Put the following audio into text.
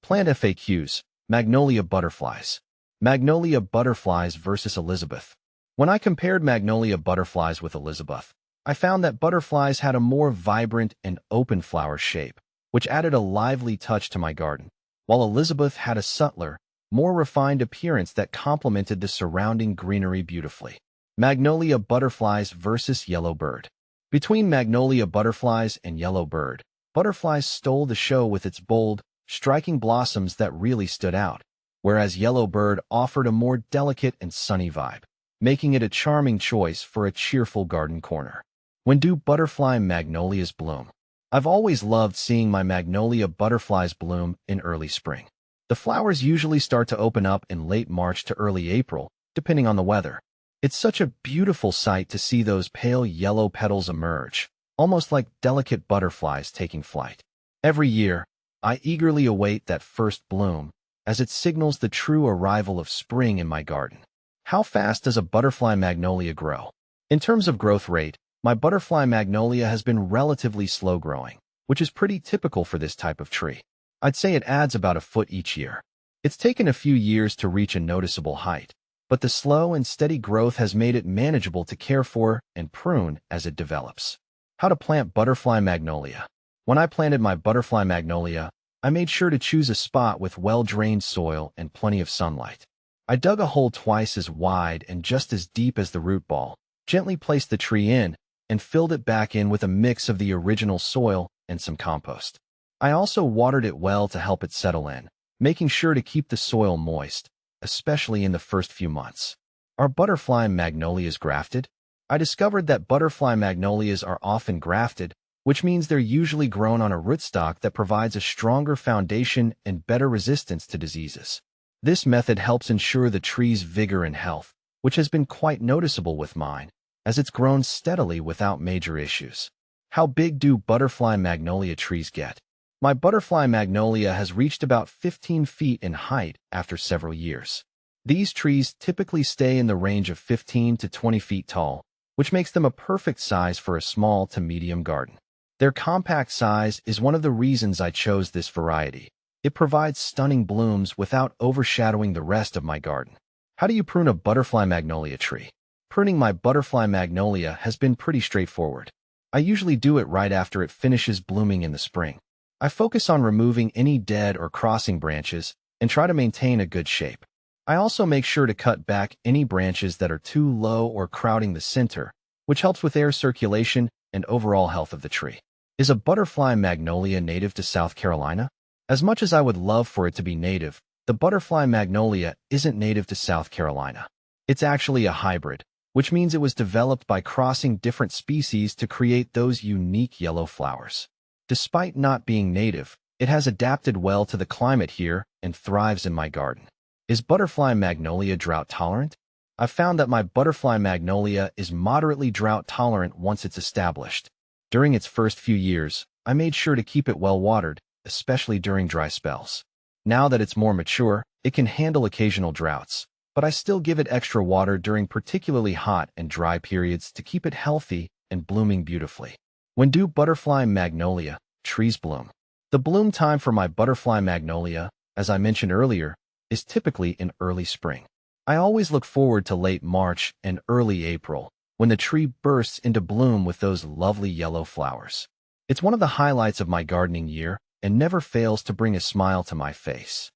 Plant FAQs, Magnolia butterflies. Magnolia butterflies versus Elizabeth. When I compared Magnolia butterflies with Elizabeth, I found that butterflies had a more vibrant and open flower shape, which added a lively touch to my garden, while Elizabeth had a subtler, more refined appearance that complemented the surrounding greenery beautifully. Magnolia butterflies versus yellow bird. Between Magnolia butterflies and yellow bird, butterflies stole the show with its bold, striking blossoms that really stood out, whereas yellow bird offered a more delicate and sunny vibe, making it a charming choice for a cheerful garden corner. When do butterfly magnolias bloom? I've always loved seeing my magnolia butterflies bloom in early spring. The flowers usually start to open up in late March to early April, depending on the weather. It's such a beautiful sight to see those pale yellow petals emerge, almost like delicate butterflies taking flight. Every year, I eagerly await that first bloom, as it signals the true arrival of spring in my garden. How fast does a butterfly magnolia grow? In terms of growth rate, my butterfly magnolia has been relatively slow growing, which is pretty typical for this type of tree. I'd say it adds about a foot each year. It's taken a few years to reach a noticeable height, but the slow and steady growth has made it manageable to care for and prune as it develops. How to plant butterfly magnolia. When I planted my butterfly magnolia, I made sure to choose a spot with well-drained soil and plenty of sunlight. I dug a hole twice as wide and just as deep as the root ball, gently placed the tree in, and filled it back in with a mix of the original soil and some compost. I also watered it well to help it settle in, making sure to keep the soil moist, especially in the first few months. Are butterfly magnolias grafted? I discovered that butterfly magnolias are often grafted, which means they're usually grown on a rootstock that provides a stronger foundation and better resistance to diseases. This method helps ensure the tree's vigor and health, which has been quite noticeable with mine, as it's grown steadily without major issues. How big do butterfly magnolia trees get? My butterfly magnolia has reached about 15 feet in height after several years. These trees typically stay in the range of 15 to 20 feet tall, which makes them a perfect size for a small to medium garden. Their compact size is one of the reasons I chose this variety. It provides stunning blooms without overshadowing the rest of my garden. How do you prune a butterfly magnolia tree? Pruning my butterfly magnolia has been pretty straightforward. I usually do it right after it finishes blooming in the spring. I focus on removing any dead or crossing branches and try to maintain a good shape. I also make sure to cut back any branches that are too low or crowding the center, which helps with air circulation and overall health of the tree. Is a butterfly magnolia native to South Carolina? As much as I would love for it to be native, the butterfly magnolia isn't native to South Carolina. It's actually a hybrid, which means it was developed by crossing different species to create those unique yellow flowers. Despite not being native, it has adapted well to the climate here and thrives in my garden. Is butterfly magnolia drought tolerant? I've found that my butterfly magnolia is moderately drought tolerant once it's established. During its first few years, I made sure to keep it well watered, especially during dry spells. Now that it's more mature, it can handle occasional droughts, but I still give it extra water during particularly hot and dry periods to keep it healthy and blooming beautifully. When do butterfly magnolia trees bloom? The bloom time for my butterfly magnolia, as I mentioned earlier, is typically in early spring. I always look forward to late March and early April, when the tree bursts into bloom with those lovely yellow flowers. It's one of the highlights of my gardening year and never fails to bring a smile to my face.